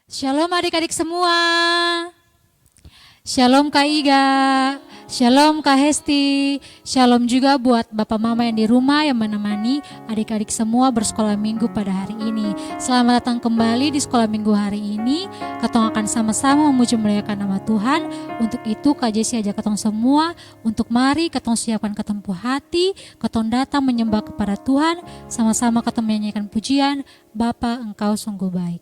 Shalom adik-adik semua. Shalom Kak Iga. Shalom Kak Hesti. Shalom juga buat Bapak Mama yang di rumah yang menemani adik-adik semua bersekolah minggu pada hari ini. Selamat datang kembali di sekolah minggu hari ini. Katong akan sama-sama memuji memuliakan nama Tuhan. Untuk itu Kak Jesi ajak katong semua untuk mari katong siapkan ketempuh hati, katong datang menyembah kepada Tuhan, sama-sama katong menyanyikan pujian, Bapa Engkau sungguh baik.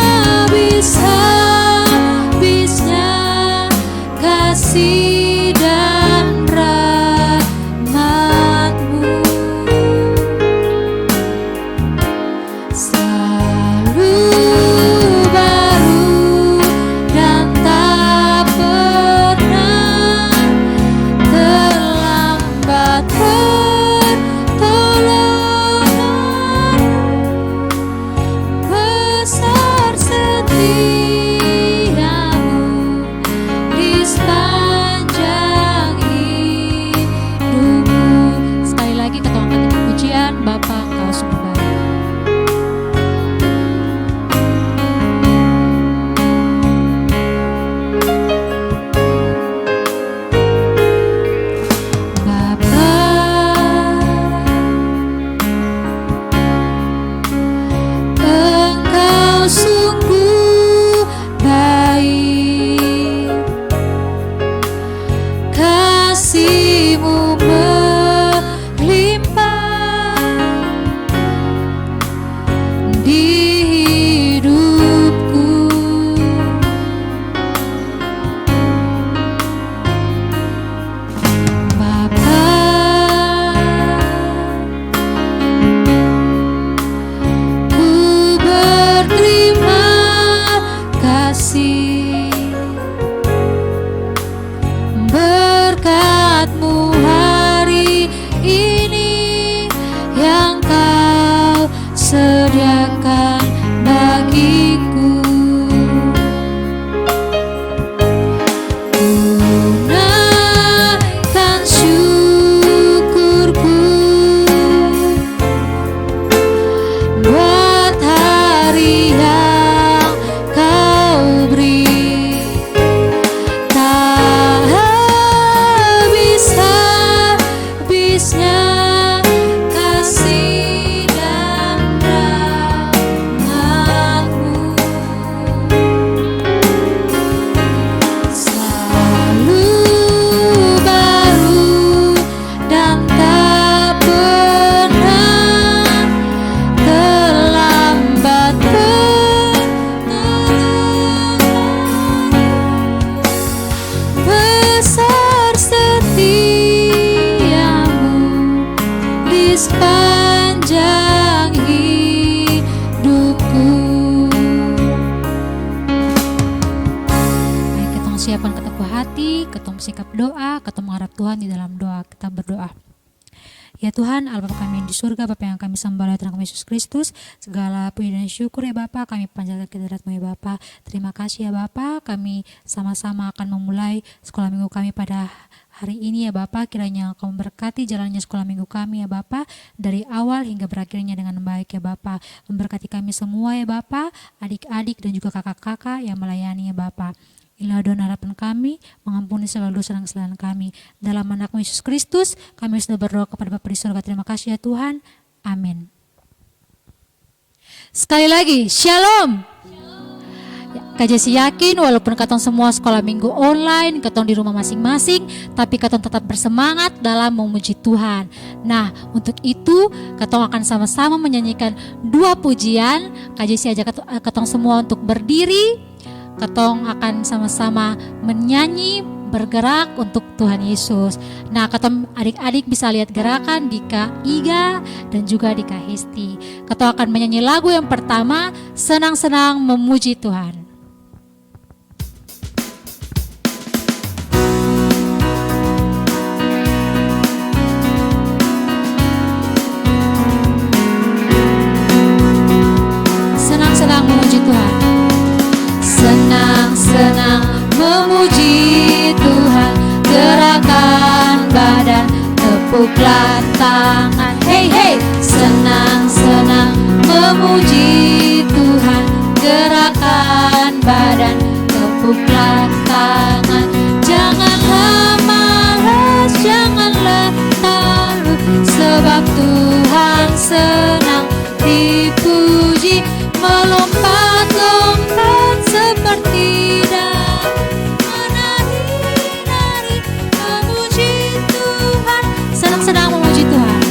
Tak bisa hati, ketong sikap doa, ketong mengharap Tuhan di dalam doa. Kita berdoa. Ya Tuhan, Allah Bapa kami yang di surga, Bapa yang kami sembah dalam Tuhan kami Yesus Kristus, segala puji dan syukur ya Bapa, kami panjatkan kehadirat-Mu ya Bapa. Terima kasih ya Bapa, kami sama-sama akan memulai sekolah minggu kami pada hari ini ya Bapa. Kiranya Engkau memberkati jalannya sekolah minggu kami ya Bapa, dari awal hingga berakhirnya dengan baik ya Bapa. Memberkati kami semua ya Bapa, adik-adik dan juga kakak-kakak yang melayani ya Bapa. Inilah doa harapan kami, mengampuni segala dosa dan kesalahan kami. Dalam Anak-Mu Yesus Kristus, kami sudah berdoa kepada Bapa di surga. Terima kasih ya Tuhan. Amin. Sekali lagi, Shalom. Ya, Kak Jesi yakin walaupun katong semua sekolah minggu online, katong di rumah masing-masing, tapi katong tetap bersemangat dalam memuji Tuhan. Nah, untuk itu katong akan sama-sama menyanyikan 2 pujian. Kak Jesi ajak katong semua untuk berdiri. Katong akan sama-sama menyanyi, bergerak untuk Tuhan Yesus. Nah, katong adik-adik bisa lihat gerakan di Kak Iga dan juga di Kak Hesti. Katong akan menyanyi lagu yang pertama, Senang-senang memuji Tuhan. Senang-senang memuji Tuhan. Senang-senang memuji Tuhan, gerakan badan, tepuklah tangan. Hey hey, senang-senang memuji Tuhan, gerakan badan, tepuklah tangan. Janganlah malas, janganlah takut, sebab Tuhan senang dipuji. Melompat-lompat seperti daun, menari-nari memuji Tuhan. Senang-senang memuji Tuhan.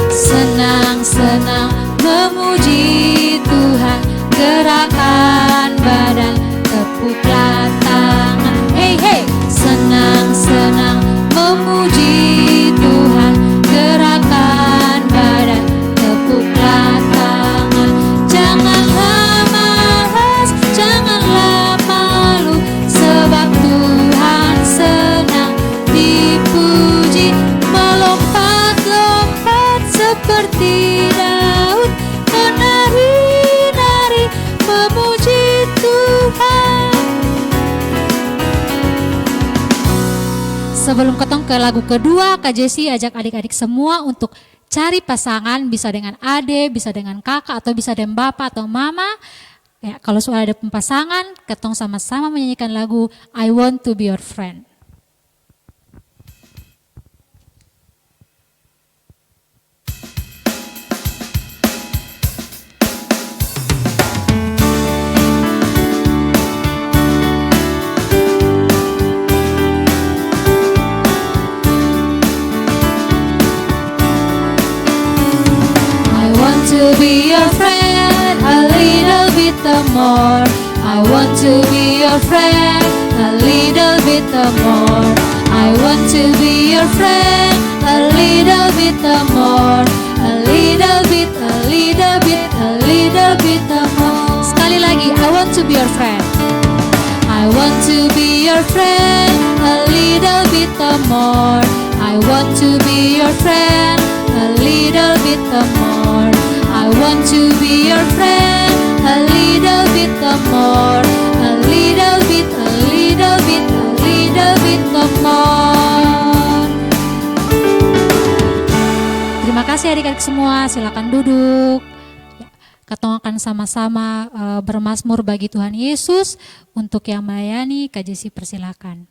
Senang-senang memuji Tuhan, gerakan badan, tepuklah tangan. Hey hey, senang-senang memuji Tuhan, gerakan badan, tepuklah tangan. Janganlah malas, janganlah malu, sebab Tuhan senang dipuji. Melompat-lompat seperti daun, menari-nari memuji Tuhan. Sebelum ketong ke lagu kedua, Kak Jesi ajak adik-adik semua untuk cari pasangan, bisa dengan ade, bisa dengan kakak, atau bisa dengan bapak atau mama. Ya, kalau sudah ada pasangan, ketong sama-sama menyanyikan lagu I Want to Be Your Friend. To be your friend a little bit more. I want to be your friend a little bit more. I want to be your friend a little bit more. A little bit, a little bit, a little bit more. Sekali lagi, I want to be your friend. I want to be your friend a little bit more. I want to be your friend a little bit more. I want to be your friend a little bit more. A little bit, a little bit, a little bit more. Terima kasih adik-adik semua, silakan duduk. Katong akan sama-sama bermazmur bagi Tuhan Yesus. Untuk yang melayani, Kak Jesi persilakan.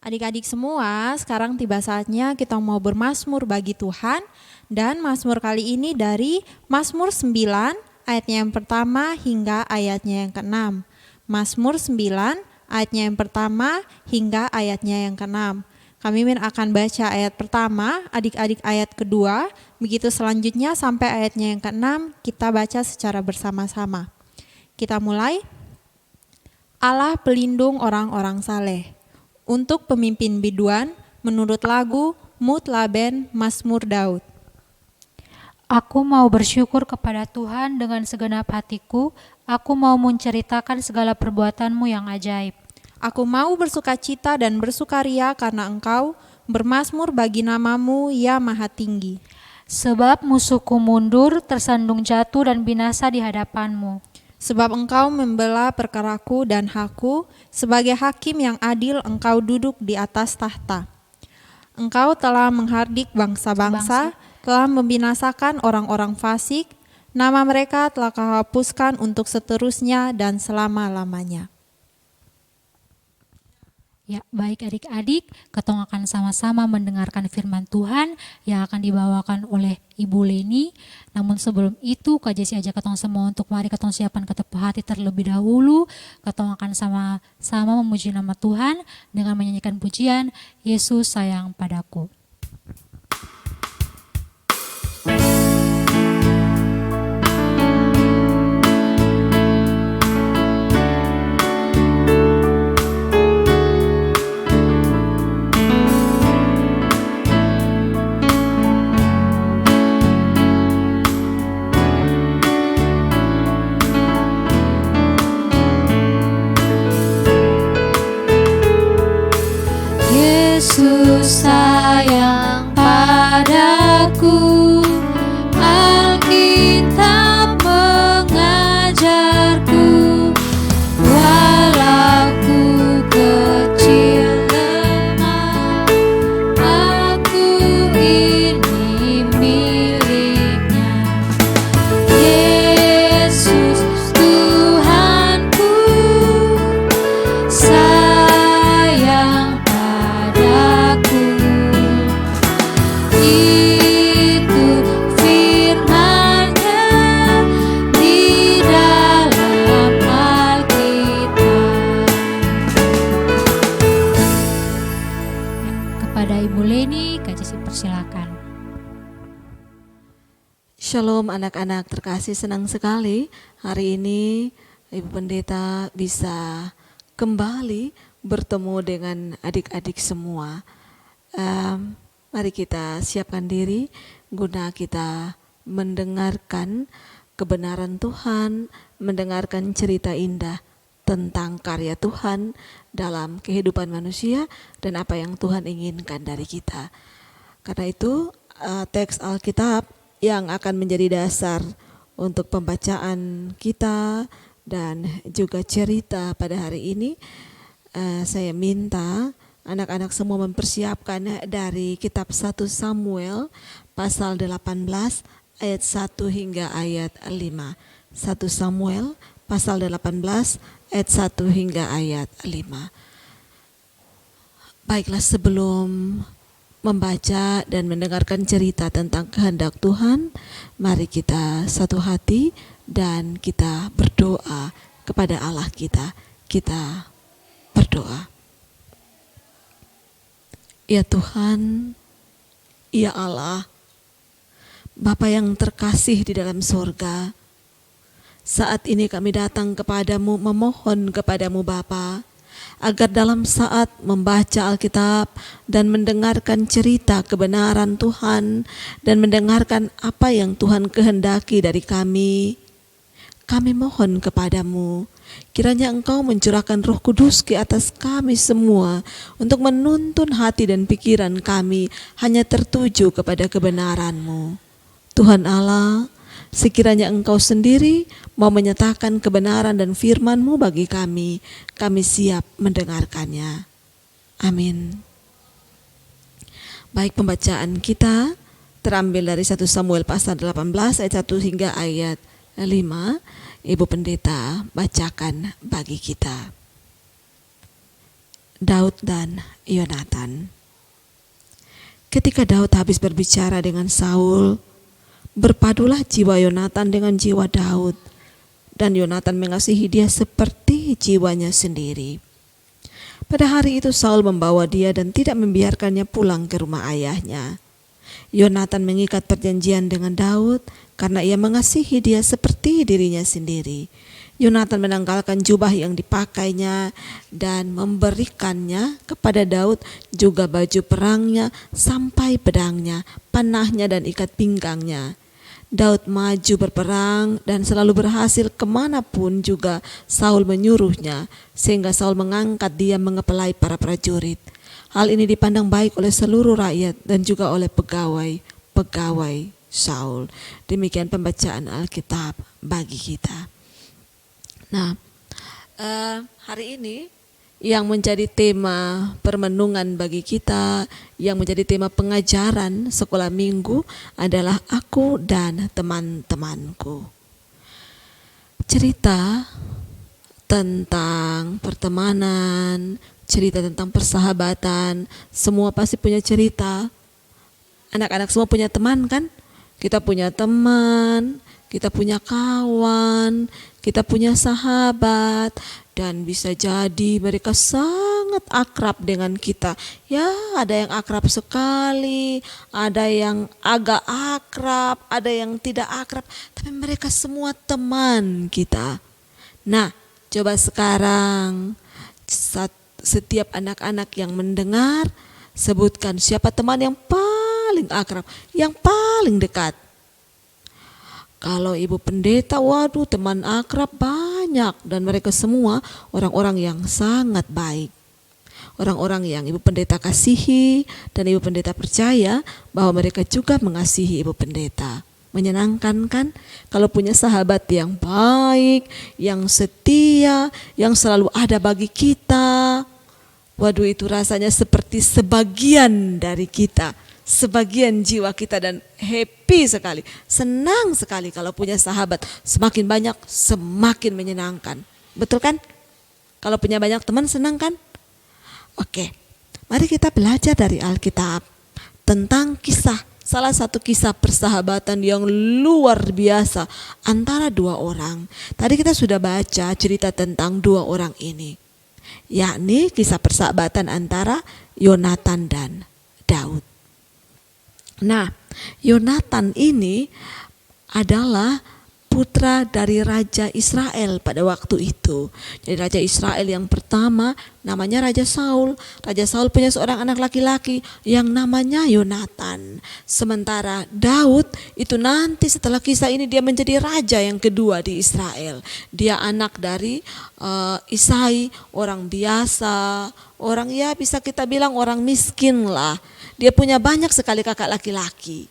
Adik-adik semua, sekarang tiba saatnya kita mau bermazmur bagi Tuhan. Dan mazmur kali ini dari Mazmur 9 ayatnya yang pertama hingga ayatnya yang ke-6. Mazmur 9 ayatnya yang pertama hingga ayatnya yang ke-6. Kami akan baca ayat pertama, adik-adik ayat kedua, begitu selanjutnya sampai ayatnya yang ke-6 kita baca secara bersama-sama. Kita mulai. Allah pelindung orang-orang saleh. Untuk pemimpin biduan menurut lagu Mutlaben Mazmur Daud. Aku mau bersyukur kepada Tuhan dengan segenap hatiku. Aku mau menceritakan segala perbuatan-Mu yang ajaib. Aku mau bersukacita dan bersukaria karena Engkau bermazmur bagi nama-Mu, ya Maha Tinggi. Sebab musuhku mundur, tersandung jatuh dan binasa di hadapan-Mu. Sebab Engkau membela perkaraku dan hakku, sebagai hakim yang adil Engkau duduk di atas tahta. Engkau telah menghardik bangsa-bangsa, telah membinasakan orang-orang fasik, nama mereka telah Kau hapuskan untuk seterusnya dan selama-lamanya. Ya, baik adik-adik, ketong akan sama-sama mendengarkan firman Tuhan yang akan dibawakan oleh Ibu Leni. Namun sebelum itu, Kak Jesi ajak ketong semua untuk mari ketong siapkan ketepuh hati terlebih dahulu. Ketong akan sama-sama memuji nama Tuhan dengan menyanyikan pujian Yesus sayang padaku. Yesus sayang padaku, Alkitab mengajarku, walau ku kecil lemah, aku ini miliknya. Yesus Tuhanku, sayang padaku. Itu firman-Nya di dalam Alkitab. Kepada Ibu Leni, Kak Jesi persilakan. Shalom anak-anak terkasih, senang sekali hari ini Ibu Pendeta bisa kembali bertemu dengan adik-adik semua. Mari kita siapkan diri guna kita mendengarkan kebenaran Tuhan, mendengarkan cerita indah tentang karya Tuhan dalam kehidupan manusia dan apa yang Tuhan inginkan dari kita. Karena itu teks Alkitab yang akan menjadi dasar untuk pembacaan kita dan juga cerita pada hari ini, saya minta anak-anak semua mempersiapkan dari kitab 1 Samuel pasal 18 ayat 1 hingga ayat 5. 1 Samuel pasal 18 ayat 1 hingga ayat 5. Baiklah, sebelum membaca dan mendengarkan cerita tentang kehendak Tuhan, mari kita satu hati dan kita berdoa kepada Allah kita. Kita berdoa. Ya Tuhan, ya Allah, Bapa yang terkasih di dalam sorga, saat ini kami datang kepadamu, memohon kepadamu Bapa, agar dalam saat membaca Alkitab dan mendengarkan cerita kebenaran Tuhan dan mendengarkan apa yang Tuhan kehendaki dari kami mohon kepadamu, kiranya Engkau mencurahkan Roh Kudus ke atas kami semua untuk menuntun hati dan pikiran kami hanya tertuju kepada kebenaran-Mu. Tuhan Allah, sekiranya Engkau sendiri mau menyatakan kebenaran dan firman-Mu bagi kami siap mendengarkannya. Amin. Baik, pembacaan kita terambil dari 1 Samuel pasal 18 ayat 1 hingga ayat 5. Ibu Pendeta bacakan bagi kita. Daud dan Yonatan. Ketika Daud habis berbicara dengan Saul, berpadulah jiwa Yonatan dengan jiwa Daud, dan Yonatan mengasihi dia seperti jiwanya sendiri. Pada hari itu Saul membawa dia dan tidak membiarkannya pulang ke rumah ayahnya. Yonatan mengikat perjanjian dengan Daud karena ia mengasihi dia seperti dirinya sendiri. Yonatan menanggalkan jubah yang dipakainya dan memberikannya kepada Daud, juga baju perangnya sampai pedangnya, panahnya dan ikat pinggangnya. Daud maju berperang dan selalu berhasil kemanapun juga Saul menyuruhnya, sehingga Saul mengangkat dia mengepelai para prajurit. Hal ini dipandang baik oleh seluruh rakyat dan juga oleh pegawai Saul. Demikian pembacaan Alkitab bagi kita. Nah, hari ini yang menjadi tema permenungan bagi kita, yang menjadi tema pengajaran sekolah minggu adalah aku dan teman-temanku. Cerita tentang pertemanan, cerita tentang persahabatan, semua pasti punya cerita. Anak-anak semua punya teman kan? Kita punya teman, kita punya kawan, kita punya sahabat, dan bisa jadi mereka sangat akrab dengan kita. Ya, ada yang akrab sekali, ada yang agak akrab, ada yang tidak akrab, tapi mereka semua teman kita. Nah, coba sekarang setiap anak-anak yang mendengar, sebutkan siapa teman yang paling akrab, yang paling dekat. Kalau ibu pendeta, waduh teman akrab banyak, dan mereka semua orang-orang yang sangat baik. Orang-orang yang ibu pendeta kasihi dan ibu pendeta percaya bahwa mereka juga mengasihi ibu pendeta. Menyenangkan kan kalau punya sahabat yang baik, yang setia, yang selalu ada bagi kita. Waduh, itu rasanya seperti sebagian dari kita, sebagian jiwa kita, dan happy sekali, senang sekali kalau punya sahabat. Semakin banyak semakin menyenangkan, betul kan? Kalau punya banyak teman senang kan? Oke, mari kita belajar dari Alkitab tentang salah satu kisah persahabatan yang luar biasa antara dua orang. Tadi kita sudah baca cerita tentang dua orang ini, yakni kisah persahabatan antara Yonatan dan Daud. Nah, Yonatan ini adalah putra dari Raja Israel pada waktu itu. Jadi Raja Israel yang pertama namanya Raja Saul. Raja Saul punya seorang anak laki-laki yang namanya Yonatan. Sementara Daud itu nanti setelah kisah ini dia menjadi raja yang kedua di Israel. Dia anak dari Isai, orang biasa, orang ya bisa kita bilang orang miskin lah. Dia punya banyak sekali kakak laki-laki.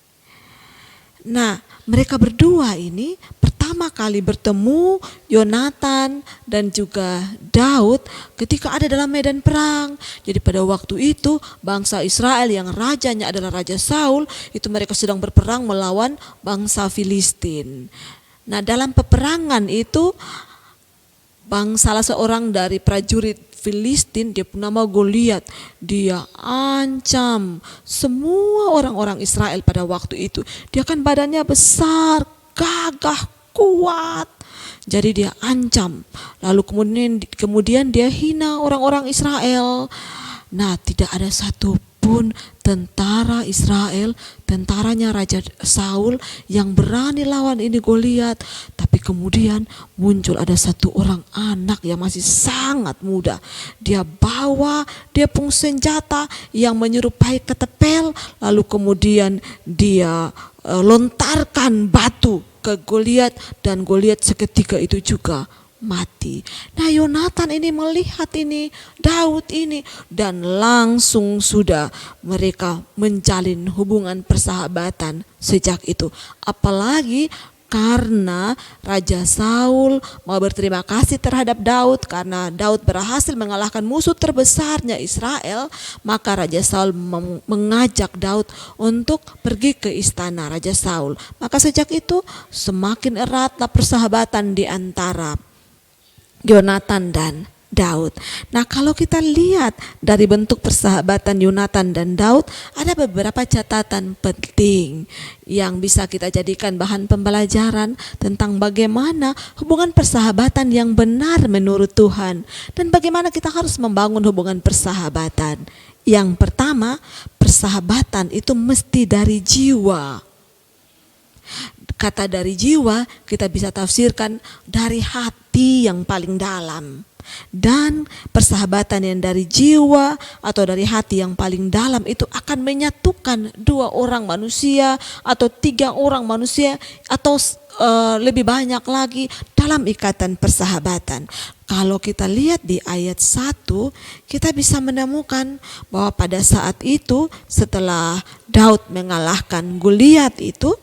Nah, mereka berdua ini pertama kali bertemu, Yonatan dan juga Daud, ketika ada dalam medan perang. Jadi pada waktu itu bangsa Israel yang rajanya adalah Raja Saul, itu mereka sedang berperang melawan bangsa Filistin. Nah, dalam peperangan itu salah seorang dari prajurit Filistin, dia bernama Goliat, dia ancam semua orang-orang Israel pada waktu itu. Dia kan badannya besar, gagah, kuat. Jadi dia ancam. Lalu kemudian dia hina orang-orang Israel. Nah, tidak ada satupun tentara Israel, tentaranya Raja Saul yang berani lawan ini Goliat. Tapi kemudian muncul ada satu orang anak yang masih sangat muda. Dia pung senjata yang menyerupai ketepel. Lalu kemudian dia lontarkan batu ke Goliat, dan Goliat seketika itu juga mati. Nah, Yonatan ini melihat ini Daud ini, dan langsung sudah mereka menjalin hubungan persahabatan sejak itu. Apalagi karena Raja Saul mau berterima kasih terhadap Daud karena Daud berhasil mengalahkan musuh terbesarnya Israel, maka Raja Saul mengajak Daud untuk pergi ke istana Raja Saul. Maka sejak itu semakin eratlah persahabatan di antara Yonatan dan Daud. Nah, kalau kita lihat dari bentuk persahabatan Yonatan dan Daud, ada beberapa catatan penting yang bisa kita jadikan bahan pembelajaran tentang bagaimana hubungan persahabatan yang benar menurut Tuhan dan bagaimana kita harus membangun hubungan persahabatan. Yang pertama, persahabatan itu mesti dari jiwa. Kata dari jiwa kita bisa tafsirkan dari hati yang paling dalam. Dan persahabatan yang dari jiwa atau dari hati yang paling dalam itu akan menyatukan 2 orang manusia atau 3 orang manusia atau lebih banyak lagi dalam ikatan persahabatan. Kalau kita lihat di ayat 1, kita bisa menemukan bahwa pada saat itu setelah Daud mengalahkan Goliat itu,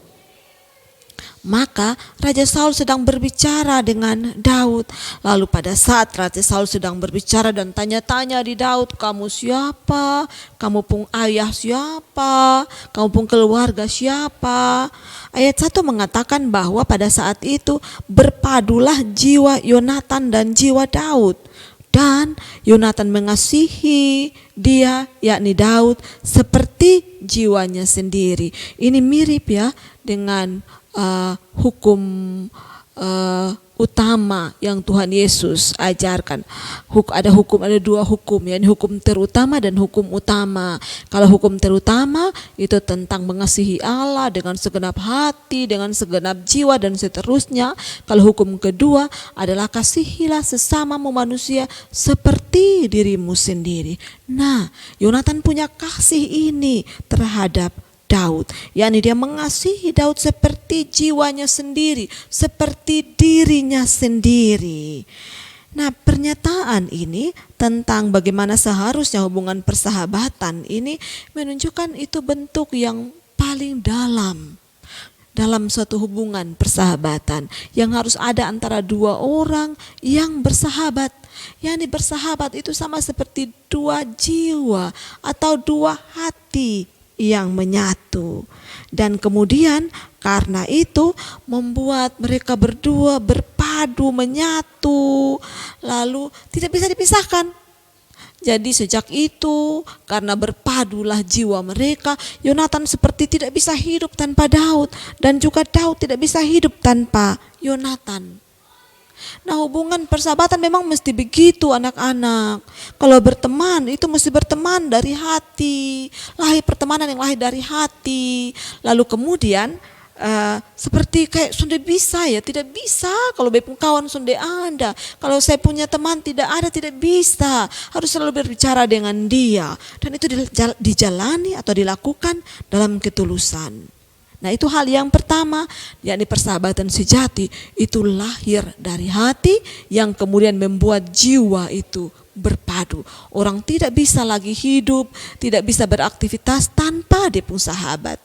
maka Raja Saul sedang berbicara dengan Daud. Lalu pada saat Raja Saul sedang berbicara dan tanya-tanya di Daud, kamu siapa? Kamu pun ayah siapa? Kamu pun keluarga siapa? Ayat 1 mengatakan bahwa pada saat itu berpadulah jiwa Yonatan dan jiwa Daud. Dan Yonatan mengasihi dia, yakni Daud, seperti jiwanya sendiri. Ini mirip ya dengan hukum utama yang Tuhan Yesus ajarkan. Ada 2 hukum, yakni hukum terutama dan hukum utama. Kalau hukum terutama itu tentang mengasihi Allah dengan segenap hati, dengan segenap jiwa dan seterusnya. Kalau hukum kedua adalah kasihilah sesamamu manusia seperti dirimu sendiri. Nah, Yonatan punya kasih ini terhadap Daud, yakni dia mengasihi Daud seperti jiwanya sendiri, seperti dirinya sendiri. Nah, pernyataan ini tentang bagaimana seharusnya hubungan persahabatan ini menunjukkan itu bentuk yang paling dalam suatu hubungan persahabatan yang harus ada antara 2 orang yang bersahabat. Yakni bersahabat itu sama seperti 2 jiwa atau 2 hati yang menyatu. Dan kemudian karena itu membuat mereka berdua berpadu, menyatu, lalu tidak bisa dipisahkan. Jadi sejak itu karena berpadulah jiwa mereka, Yonatan seperti tidak bisa hidup tanpa Daud, dan juga Daud tidak bisa hidup tanpa Yonatan. Nah, hubungan persahabatan memang mesti begitu anak-anak. Kalau berteman itu mesti berteman dari hati, lahir pertemanan yang lahir dari hati. Lalu kemudian seperti kayak sudah bisa ya, tidak bisa kalau bepung kawan sudah ada. Kalau saya punya teman tidak ada, tidak bisa. Harus selalu berbicara dengan dia. Dan itu dijalani atau dilakukan dalam ketulusan. Nah, itu hal yang pertama, yakni persahabatan sejati itu lahir dari hati yang kemudian membuat jiwa itu berpadu. Orang tidak bisa lagi hidup, tidak bisa beraktivitas tanpa dia pun sahabat.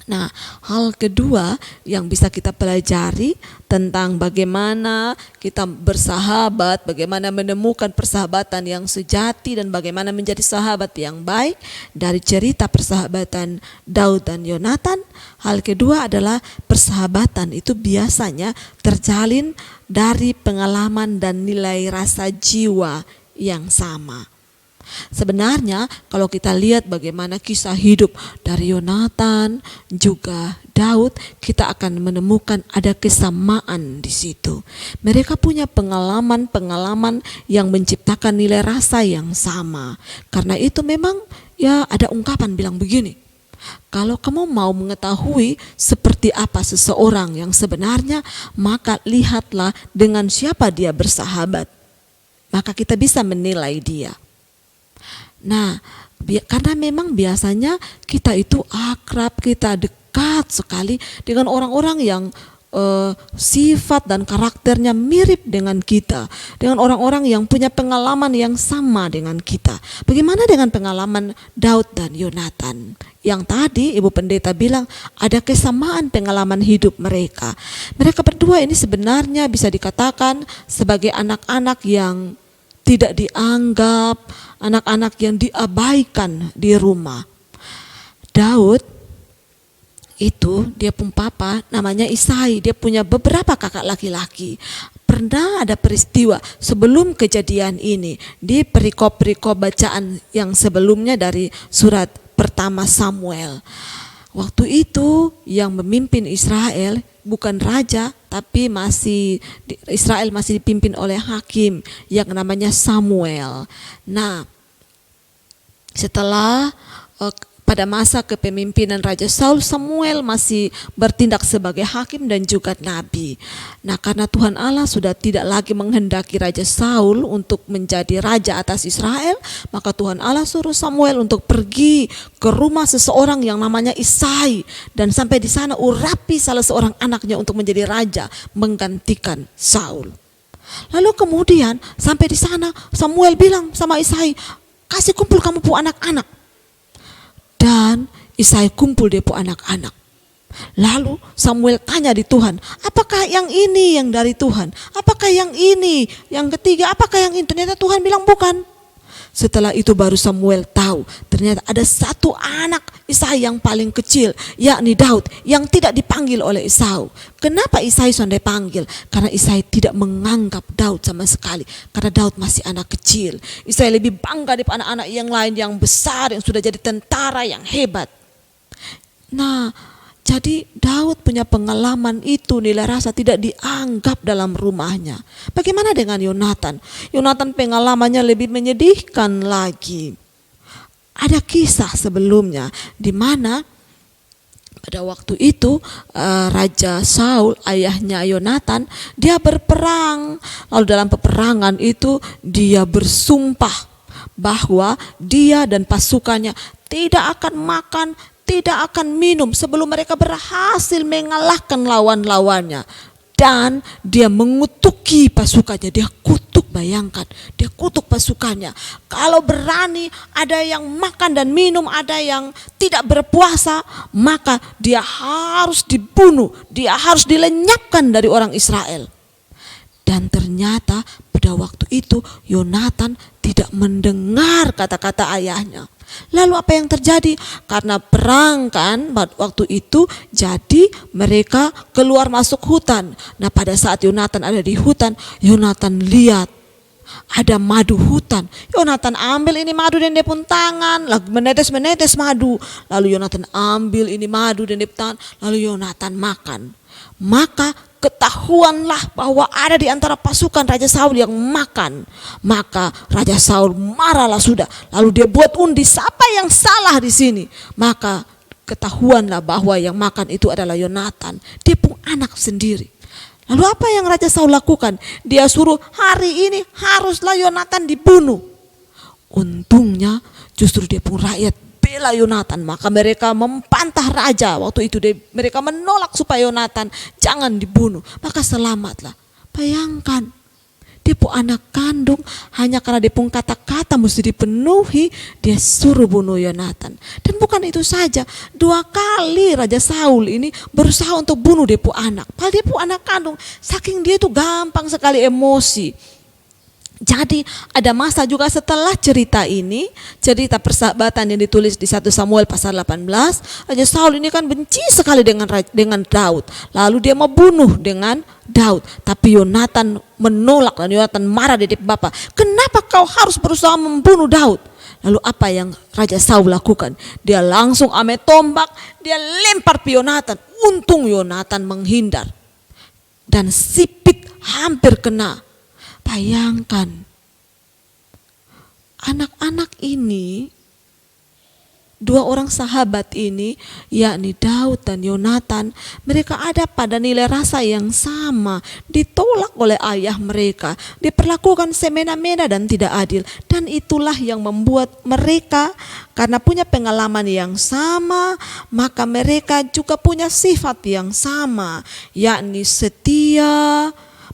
Nah, hal kedua yang bisa kita pelajari tentang bagaimana kita bersahabat, bagaimana menemukan persahabatan yang sejati dan bagaimana menjadi sahabat yang baik dari cerita persahabatan Daud dan Yonatan. Hal kedua adalah persahabatan itu biasanya terjalin dari pengalaman dan nilai rasa jiwa yang sama. Sebenarnya kalau kita lihat bagaimana kisah hidup dari Yonatan juga Daud, kita akan menemukan ada kesamaan di situ. Mereka punya pengalaman-pengalaman yang menciptakan nilai rasa yang sama. Karena itu memang ya ada ungkapan bilang begini, kalau kamu mau mengetahui seperti apa seseorang yang sebenarnya, maka lihatlah dengan siapa dia bersahabat. Maka kita bisa menilai dia. Nah, karena memang biasanya kita itu akrab, kita dekat sekali dengan orang-orang yang sifat dan karakternya mirip dengan kita, dengan orang-orang yang punya pengalaman yang sama dengan kita. Bagaimana dengan pengalaman Daud dan Yonatan? Yang tadi Ibu Pendeta bilang ada kesamaan pengalaman hidup mereka. Mereka berdua ini sebenarnya bisa dikatakan sebagai anak-anak yang tidak dianggap, anak-anak yang diabaikan di rumah. Daud itu dia pun papa namanya Isai, dia punya beberapa kakak laki-laki. Pernah ada peristiwa sebelum kejadian ini di perikop-perikop bacaan yang sebelumnya dari surat pertama Samuel. Waktu itu yang memimpin Israel bukan raja, tapi Israel masih dipimpin oleh hakim yang namanya Samuel. Nah, setelah pada masa kepemimpinan Raja Saul, Samuel masih bertindak sebagai hakim dan juga nabi. Nah, karena Tuhan Allah sudah tidak lagi menghendaki Raja Saul untuk menjadi raja atas Israel, maka Tuhan Allah suruh Samuel untuk pergi ke rumah seseorang yang namanya Isai, dan sampai di sana urapi salah seorang anaknya untuk menjadi raja menggantikan Saul. Lalu kemudian sampai di sana Samuel bilang sama Isai, kasih kumpul kamu pu anak-anak. Dan Isai kumpul dia pu anak-anak. Lalu Samuel tanya di Tuhan, apakah yang ini yang dari Tuhan? Apakah yang ini? Yang ketiga, apakah yang ini? Ternyata Tuhan bilang bukan. Setelah itu baru Samuel tahu ternyata ada satu anak Isai yang paling kecil, yakni Daud, yang tidak dipanggil oleh Esau. Kenapa Isai sudah dipanggil? Karena Isai tidak menganggap Daud sama sekali, karena Daud masih anak kecil. Isai lebih bangga daripada anak-anak yang lain yang besar, yang sudah jadi tentara yang hebat. Nah, jadi Daud punya pengalaman itu, nilai rasa tidak dianggap dalam rumahnya. Bagaimana dengan Yonatan? Yonatan pengalamannya lebih menyedihkan lagi. Ada kisah sebelumnya di mana pada waktu itu Raja Saul, ayahnya Yonatan, dia berperang. Lalu dalam peperangan itu dia bersumpah bahwa dia dan pasukannya tidak akan makan, tidak akan minum sebelum mereka berhasil mengalahkan lawan-lawannya. Dan dia mengutuki pasukannya, dia kutuk, bayangkan, dia kutuk pasukannya. Kalau berani ada yang makan dan minum, ada yang tidak berpuasa, maka dia harus dibunuh, dia harus dilenyapkan dari orang Israel. Dan ternyata pada waktu itu Yonatan tidak mendengar kata-kata ayahnya. Lalu apa yang terjadi? Karena perang kan waktu itu, jadi mereka keluar masuk hutan. Nah, pada saat Yonatan ada di hutan, Yonatan lihat ada madu hutan. Yonatan ambil ini madu dan dia pun tangan, lalu menetes madu. Lalu Yonatan ambil ini madu dan dia pun tangan, lalu Yonatan makan. Maka ketahuanlah bahwa ada di antara pasukan Raja Saul yang makan. Maka Raja Saul marahlah sudah. Lalu dia buat undi, siapa yang salah di sini? Maka ketahuanlah bahwa yang makan itu adalah Yonatan. Dia pun anak sendiri. Lalu apa yang Raja Saul lakukan? Dia suruh hari ini haruslah Yonatan dibunuh. Untungnya justru dia pun rakyat bela Yonatan, maka mereka membantah raja waktu itu. Mereka menolak supaya Yonatan jangan dibunuh, maka selamatlah. Bayangkan, dia pun anak kandung, hanya karena dia pun kata-kata mesti dipenuhi, dia suruh bunuh Yonatan. Dan bukan itu saja, 2 kali Raja Saul ini berusaha untuk bunuh dia pun anak, padahal dia pun anak kandung. Saking dia itu gampang sekali emosi. Jadi ada masa juga setelah cerita ini, cerita persahabatan yang ditulis di 1 Samuel pasal 18, Raja Saul ini kan benci sekali dengan Daud. Lalu dia mau bunuh dengan Daud, tapi Yonatan menolak dan Yonatan marah di depan bapak. Kenapa kau harus berusaha membunuh Daud? Lalu apa yang Raja Saul lakukan? Dia langsung ambil tombak, dia lempar ke Yonatan. Untung Yonatan menghindar dan sipit hampir kena. Bayangkan, anak-anak ini, 2 orang sahabat ini, yakni Daud dan Yonatan, mereka ada pada nilai rasa yang sama, ditolak oleh ayah mereka, diperlakukan semena-mena dan tidak adil. Dan itulah yang membuat mereka, karena punya pengalaman yang sama, maka mereka juga punya sifat yang sama, yakni setia,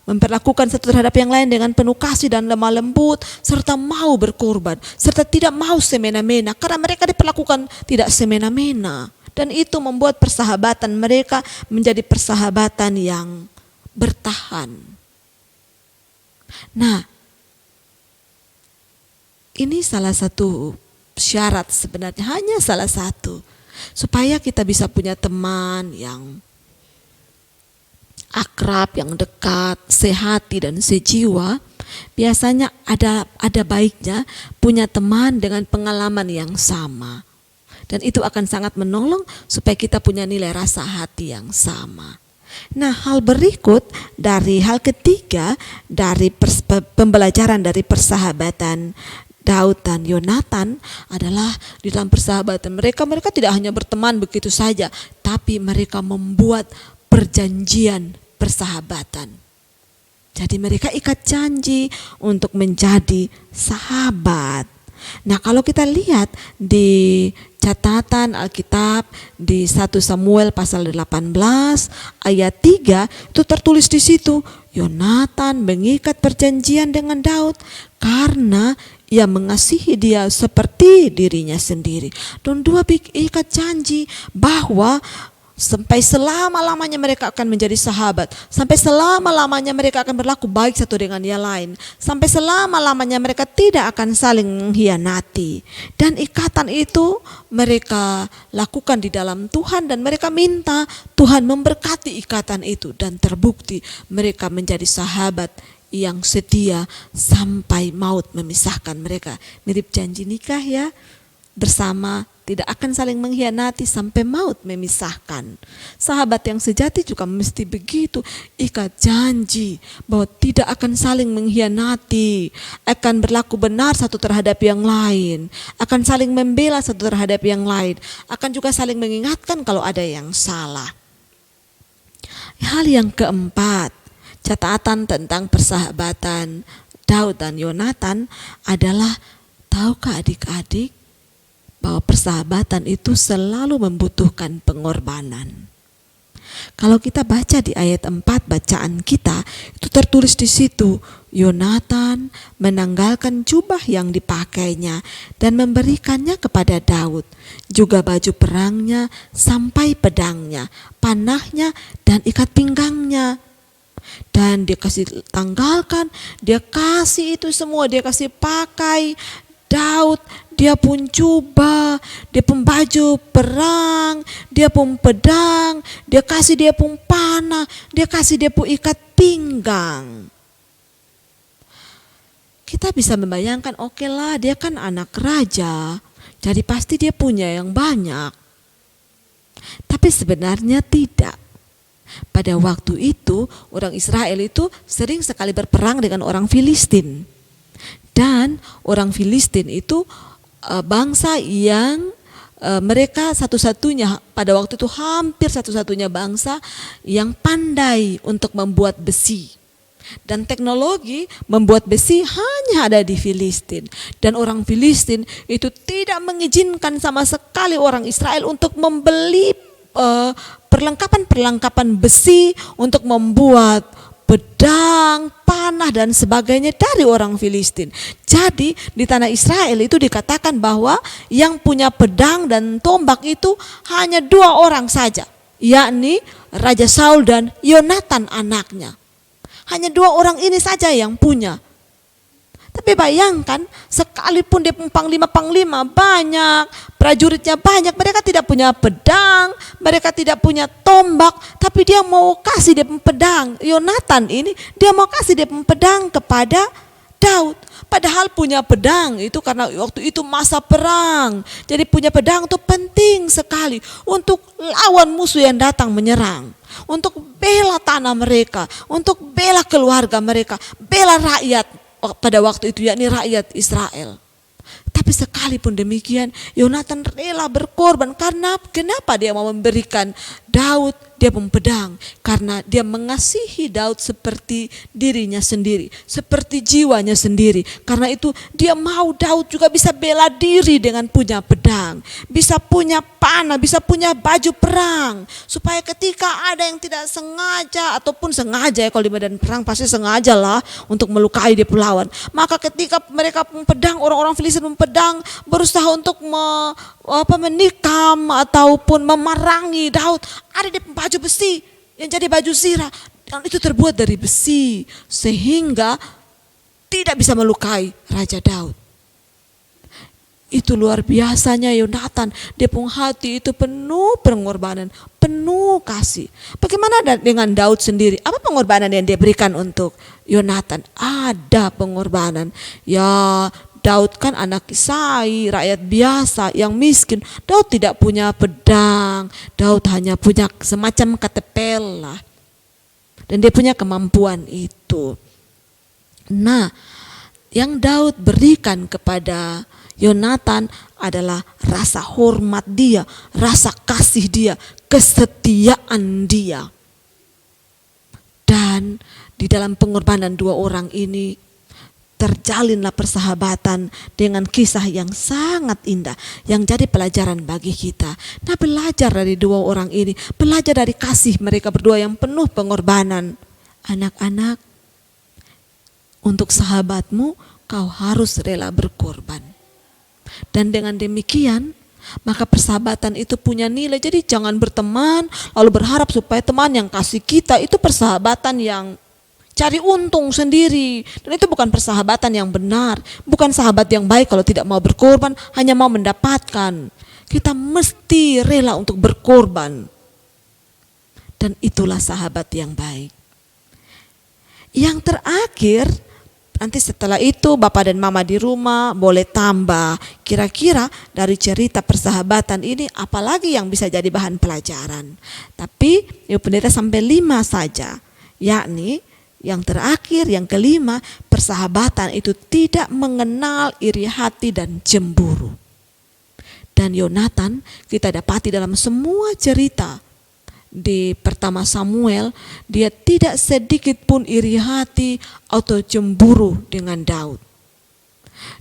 memperlakukan satu terhadap yang lain dengan penuh kasih dan lemah lembut, serta mau berkorban, serta tidak mau semena-mena, karena mereka diperlakukan tidak semena-mena. Dan itu membuat persahabatan mereka menjadi persahabatan yang bertahan. Nah, ini salah satu syarat sebenarnya, hanya salah satu, supaya kita bisa punya teman yang akrab, yang dekat, sehati dan sejiwa. Biasanya ada baiknya punya teman dengan pengalaman yang sama. Dan itu akan sangat menolong supaya kita punya nilai rasa hati yang sama. Nah, hal berikut dari hal ketiga dari pembelajaran dari persahabatan Daud dan Yonatan adalah di dalam persahabatan mereka tidak hanya berteman begitu saja, tapi mereka membuat perjanjian persahabatan. Jadi mereka ikat janji untuk menjadi sahabat. Nah, kalau kita lihat di catatan Alkitab di 1 Samuel pasal 18 ayat 3 itu tertulis di situ, Yonatan mengikat perjanjian dengan Daud karena ia mengasihi dia seperti dirinya sendiri. Dan dua ikat janji bahwa sampai selama-lamanya mereka akan menjadi sahabat. Sampai selama-lamanya mereka akan berlaku baik satu dengan yang lain. Sampai selama-lamanya mereka tidak akan saling mengkhianati. Dan ikatan itu mereka lakukan di dalam Tuhan dan mereka minta Tuhan memberkati ikatan itu. Dan terbukti mereka menjadi sahabat yang setia sampai maut memisahkan mereka. Mirip janji nikah ya, bersama tidak akan saling mengkhianati sampai maut memisahkan. Sahabat yang sejati juga mesti begitu, ikat janji bahwa tidak akan saling mengkhianati, akan berlaku benar satu terhadap yang lain, akan saling membela satu terhadap yang lain, akan juga saling mengingatkan kalau ada yang salah. Hal yang keempat, catatan tentang persahabatan Daud dan Yonatan adalah, tahukah adik-adik bahwa persahabatan itu selalu membutuhkan pengorbanan. Kalau kita baca di ayat 4 bacaan kita, itu tertulis di situ, Yonatan menanggalkan jubah yang dipakainya dan memberikannya kepada Daud, juga baju perangnya sampai pedangnya, panahnya dan ikat pinggangnya. Dan dia kasih tanggalkan, dia kasih itu semua, dia kasih pakai Daud, dia pun jubah, dia pun baju perang, dia pun pedang, dia kasih dia pun panah, dia kasih dia pun ikat pinggang. Kita bisa membayangkan, oke lah, dia kan anak raja, jadi pasti dia punya yang banyak. Tapi sebenarnya tidak. Pada waktu itu orang Israel itu sering sekali berperang dengan orang Filistin. Dan orang Filistin itu bangsa yang mereka satu-satunya, pada waktu itu hampir satu-satunya bangsa yang pandai untuk membuat besi. Dan teknologi membuat besi hanya ada di Filistin. Dan orang Filistin itu tidak mengizinkan sama sekali orang Israel untuk membeli perlengkapan-perlengkapan besi untuk membuat pedang, panah dan sebagainya dari orang Filistin. Jadi di tanah Israel itu dikatakan bahwa yang punya pedang dan tombak itu hanya 2 orang saja, yakni Raja Saul dan Yonatan anaknya. Hanya 2 orang ini saja yang punya. Tapi bayangkan, sekalipun dia panglima banyak, prajuritnya banyak, mereka tidak punya pedang, mereka tidak punya tombak, tapi dia mau kasih dia pedang. Yonatan ini dia mau kasih dia pedang kepada Daud. Padahal punya pedang itu karena waktu itu masa perang. Jadi punya pedang itu penting sekali untuk lawan musuh yang datang menyerang. Untuk bela tanah mereka, untuk bela keluarga mereka, bela rakyat pada waktu itu, yakni rakyat Israel. Tapi sekalipun demikian, Yonatan rela berkorban. Karena kenapa dia mau memberikan Daud dia pedang? Karena dia mengasihi Daud seperti dirinya sendiri, seperti jiwanya sendiri. Karena itu dia mau Daud juga bisa bela diri dengan punya pedang, bisa punya panah, bisa punya baju perang, supaya ketika ada yang tidak sengaja ataupun sengaja, ya kalau di medan perang pasti sengaja lah untuk melukai dia lawan. Maka ketika mereka pedang, orang-orang Filistin pedang berusaha untuk menikam ataupun memerangi Daud, ada di baju besi yang jadi baju zirah, dan itu terbuat dari besi sehingga tidak bisa melukai Raja Daud. Itu luar biasanya Yonatan, dia punya hati itu penuh pengorbanan, penuh kasih. Bagaimana dengan Daud sendiri? Apa pengorbanan yang dia berikan untuk Yonatan? Ada pengorbanan. Ya, Daud kan anak Isai, rakyat biasa yang miskin. Daud tidak punya pedang, Daud hanya punya semacam ketepel lah. Dan dia punya kemampuan itu. Nah, yang Daud berikan kepada Yonatan adalah rasa hormat dia, rasa kasih dia, kesetiaan dia. Dan di dalam pengorbanan dua orang ini terjalinlah persahabatan dengan kisah yang sangat indah yang jadi pelajaran bagi kita. Nah, belajar dari dua orang ini, belajar dari kasih mereka berdua yang penuh pengorbanan. Anak-anak, untuk sahabatmu kau harus rela berkorban. Dan dengan demikian maka persahabatan itu punya nilai. Jadi jangan berteman lalu berharap supaya teman yang kasih kita itu persahabatan yang cari untung sendiri. Dan itu bukan persahabatan yang benar. Bukan sahabat yang baik kalau tidak mau berkorban, hanya mau mendapatkan. Kita mesti rela untuk berkorban. Dan itulah sahabat yang baik. Yang terakhir, nanti setelah itu Bapak dan Mama di rumah boleh tambah kira-kira dari cerita persahabatan ini apalagi yang bisa jadi bahan pelajaran. Tapi Ibu Pendeta sampai 5 saja. Yakni yang terakhir, yang kelima, persahabatan itu tidak mengenal iri hati dan cemburu. Dan Yonatan kita dapati dalam semua cerita di pertama Samuel, dia tidak sedikit pun iri hati atau cemburu dengan Daud.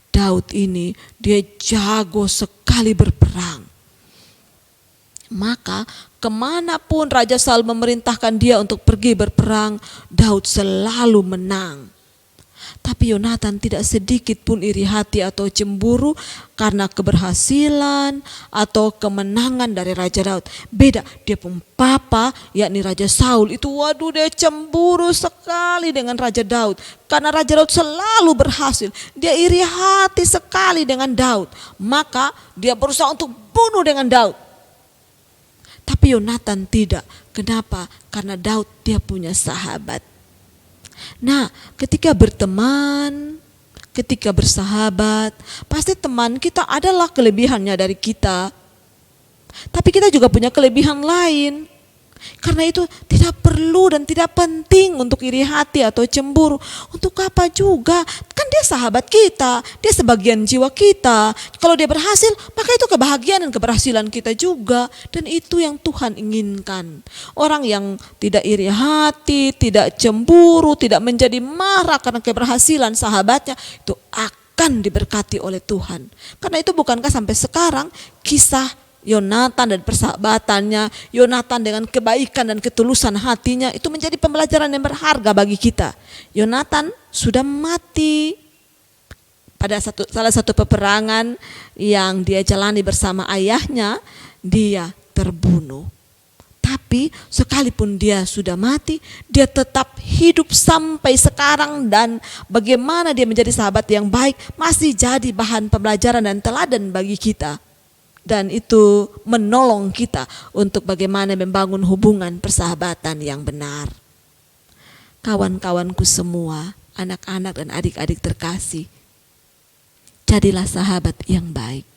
Daud ini dia jago sekali berperang. Maka kemanapun Raja Saul memerintahkan dia untuk pergi berperang, Daud selalu menang. Tapi Yonatan tidak sedikit pun iri hati atau cemburu karena keberhasilan atau kemenangan dari Raja Daud. Beda, dia pun papa, yakni Raja Saul itu waduh dia cemburu sekali dengan Raja Daud. Karena Raja Daud selalu berhasil, dia iri hati sekali dengan Daud. Maka dia berusaha untuk bunuh dengan Daud. Tapi Yonatan tidak. Kenapa? Karena Daud dia punya sahabat. Nah, ketika berteman, ketika bersahabat, pasti teman kita adalah kelebihannya dari kita. Tapi kita juga punya kelebihan lain. Karena itu tidak perlu dan tidak penting untuk iri hati atau cemburu. Untuk apa juga? Kan dia sahabat kita, dia sebagian jiwa kita. Kalau dia berhasil, maka itu kebahagiaan dan keberhasilan kita juga. Dan itu yang Tuhan inginkan. Orang yang tidak iri hati, tidak cemburu, tidak menjadi marah karena keberhasilan sahabatnya, itu akan diberkati oleh Tuhan. Karena itu bukankah sampai sekarang kisah Yonatan dan persahabatannya, Yonatan dengan kebaikan dan ketulusan hatinya itu menjadi pembelajaran yang berharga bagi kita. Yonatan sudah mati pada salah satu peperangan yang dia jalani bersama ayahnya, dia terbunuh. Tapi sekalipun dia sudah mati, dia tetap hidup sampai sekarang dan bagaimana dia menjadi sahabat yang baik masih jadi bahan pembelajaran dan teladan bagi kita. Dan itu menolong kita untuk bagaimana membangun hubungan persahabatan yang benar. Kawan-kawanku semua, anak-anak dan adik-adik terkasih, jadilah sahabat yang baik.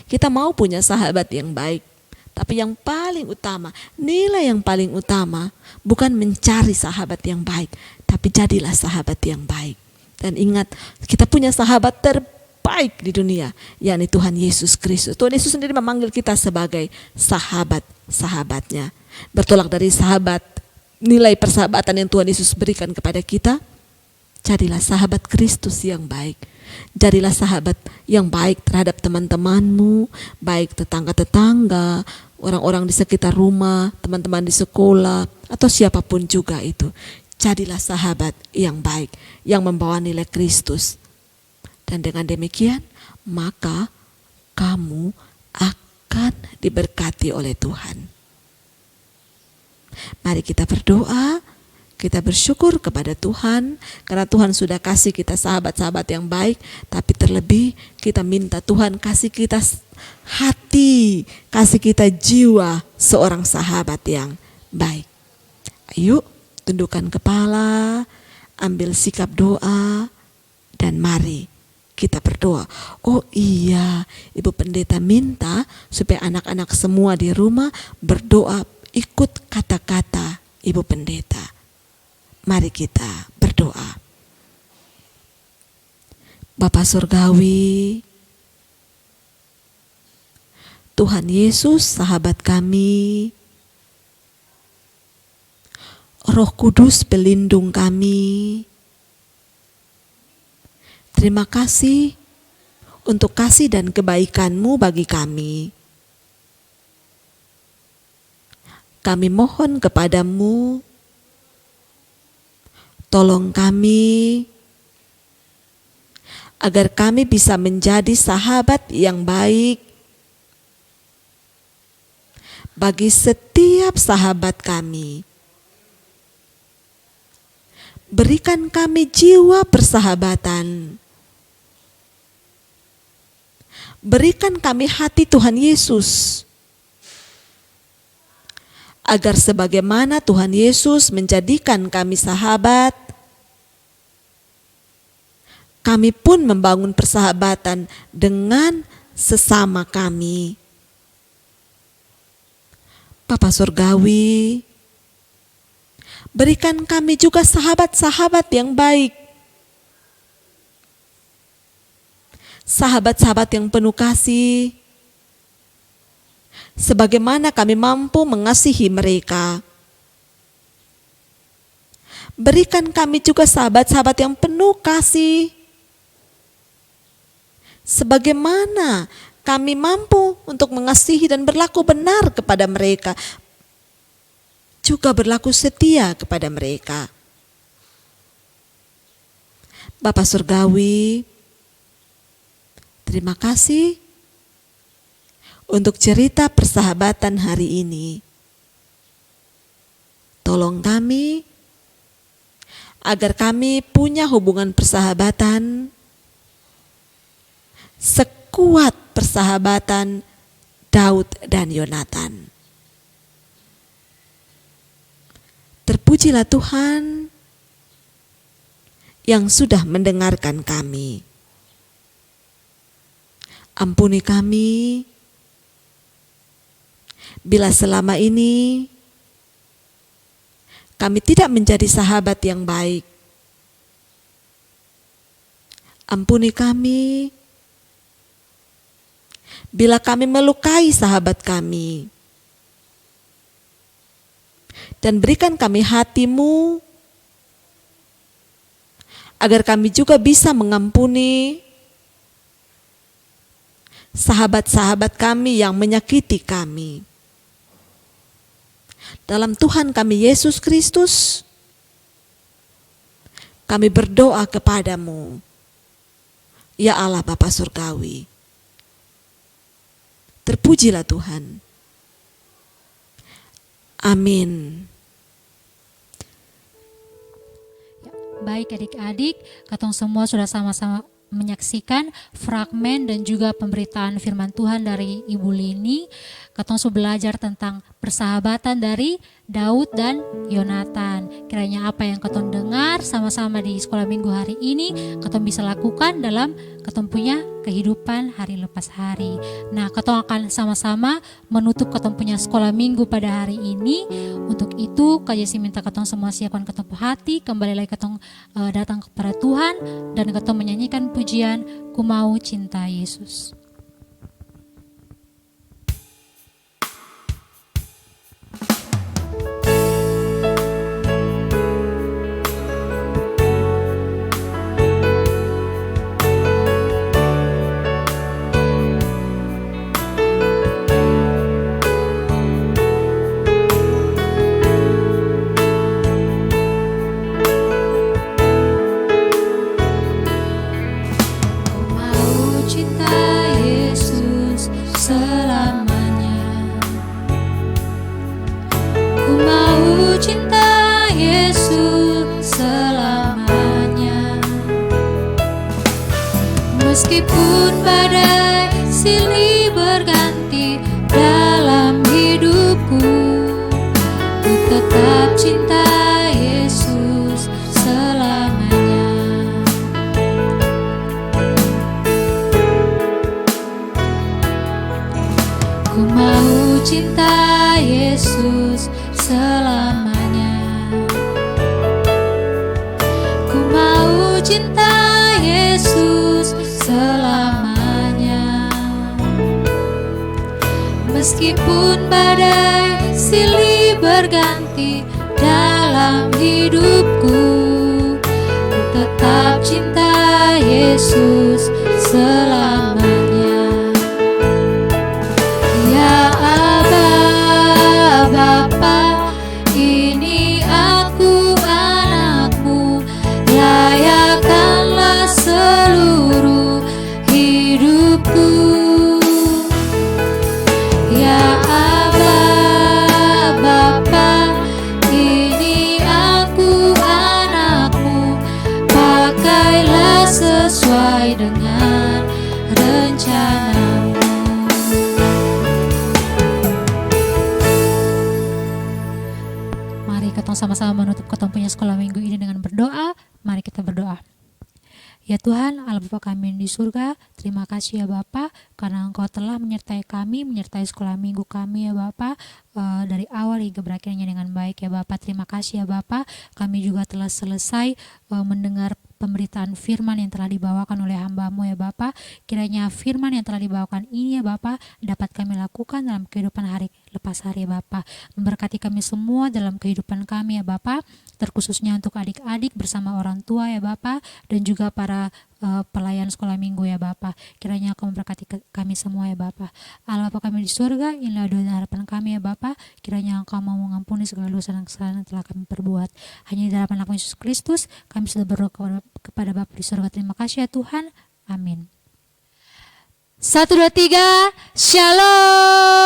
Kita mau punya sahabat yang baik, tapi yang paling utama, nilai yang paling utama bukan mencari sahabat yang baik, tapi jadilah sahabat yang baik. Dan ingat, kita punya sahabat terbaik di dunia, yakni Tuhan Yesus Kristus. Tuhan Yesus sendiri memanggil kita sebagai sahabat-sahabatnya. Bertolak dari sahabat, nilai persahabatan yang Tuhan Yesus berikan kepada kita, jadilah sahabat Kristus yang baik. Jadilah sahabat yang baik terhadap teman-temanmu, baik tetangga-tetangga, orang-orang di sekitar rumah, teman-teman di sekolah, atau siapapun juga itu. Jadilah sahabat yang baik, yang membawa nilai Kristus. Dan dengan demikian, maka kamu akan diberkati oleh Tuhan. Mari kita berdoa, kita bersyukur kepada Tuhan, karena Tuhan sudah kasih kita sahabat-sahabat yang baik, tapi terlebih kita minta Tuhan kasih kita hati, kasih kita jiwa seorang sahabat yang baik. Ayo, tundukkan kepala, ambil sikap doa, dan mari kita berdoa. Oh iya, Ibu Pendeta minta supaya anak-anak semua di rumah berdoa ikut kata-kata Ibu Pendeta. Mari kita berdoa. Bapa Surgawi, Tuhan Yesus sahabat kami, Roh Kudus pelindung kami, terima kasih untuk kasih dan kebaikan-Mu bagi kami. Kami mohon kepadamu, tolong kami agar kami bisa menjadi sahabat yang baik bagi setiap sahabat kami. Berikan kami jiwa persahabatan. Berikan kami hati Tuhan Yesus, agar sebagaimana Tuhan Yesus menjadikan kami sahabat, kami pun membangun persahabatan dengan sesama kami. Bapa Surgawi, berikan kami juga sahabat-sahabat yang baik, sahabat-sahabat yang penuh kasih, sebagaimana kami mampu mengasihi mereka. Berikan kami juga sahabat-sahabat yang penuh kasih, sebagaimana kami mampu untuk mengasihi dan berlaku benar kepada mereka, juga berlaku setia kepada mereka. Bapa Surgawi, terima kasih untuk cerita persahabatan hari ini. Tolong kami agar kami punya hubungan persahabatan sekuat persahabatan Daud dan Yonatan. Terpujilah Tuhan yang sudah mendengarkan kami. Ampuni kami bila selama ini kami tidak menjadi sahabat yang baik. Ampuni kami bila kami melukai sahabat kami. Dan berikan kami hati-Mu agar kami juga bisa mengampuni sahabat-sahabat kami yang menyakiti kami. Dalam Tuhan kami Yesus Kristus, kami berdoa kepadamu, ya Allah Bapa Surgawi. Terpujilah Tuhan. Amin. Baik adik-adik, katong semua sudah sama-sama menyaksikan fragmen dan juga pemberitaan firman Tuhan dari Ibu Lini. Katong sudah belajar tentang persahabatan dari Daud dan Yonatan. Kiranya apa yang katong dengar sama-sama di sekolah minggu hari ini, katong bisa lakukan dalam katong punya kehidupan hari lepas hari. Nah, katong akan sama-sama menutup katong punya sekolah minggu pada hari ini. Untuk itu, Kak Jesi minta katong semua siapkan katong hati, kembali lagi katong datang kepada Tuhan, dan katong menyanyikan pujian Ku Mau Cinta Yesus. Meskipun badai silih berganti dalam hidupku, ku tetap cinta Yesus selamanya. Ku mau cinta Yesus selamanya. Ku mau cinta Yesus selamanya. Meskipun badai silih berganti dalam hidupku, ku tetap cinta Yesus selamanya. Ya Aba, Bapa, ini aku anakmu, layakkanlah seluruh hidupku. Ya Aba, Bapa, ini aku anakmu, pakailah sesuai dengan rencanamu. Mari kita sama-sama menutup ketemu punya sekolah minggu ini dengan berdoa. Mari kita berdoa. Ya Tuhan, Allah Bapa kami yang di surga, terima kasih ya Bapa, karena Engkau telah menyertai kami, menyertai sekolah minggu kami ya Bapa, dari awal hingga berakhirnya dengan baik ya Bapa. Terima kasih ya Bapa, kami juga telah selesai mendengar pemberitaan firman yang telah dibawakan oleh hamba-Mu ya Bapa. Kiranya firman yang telah dibawakan ini ya Bapa dapat kami lakukan dalam kehidupan hari lepas hari ya Bapa. Memberkati kami semua dalam kehidupan kami ya Bapa, terkhususnya untuk adik-adik bersama orang tua ya Bapa, dan juga para pelayan sekolah minggu ya Bapa. Kiranya Engkau memberkati kami semua ya Bapa. Allah Bapa kami di surga, inilah doa dan harapan kami ya Bapa. Kiranya Engkau mau mengampuni segala dosa dan kesalahan yang telah kami perbuat. Hanya di dalam nama Yesus Kristus kami sudah berdoa kepada Bapa di surga. Terima kasih ya Tuhan. Amin. 1, 2, 3, Shalom.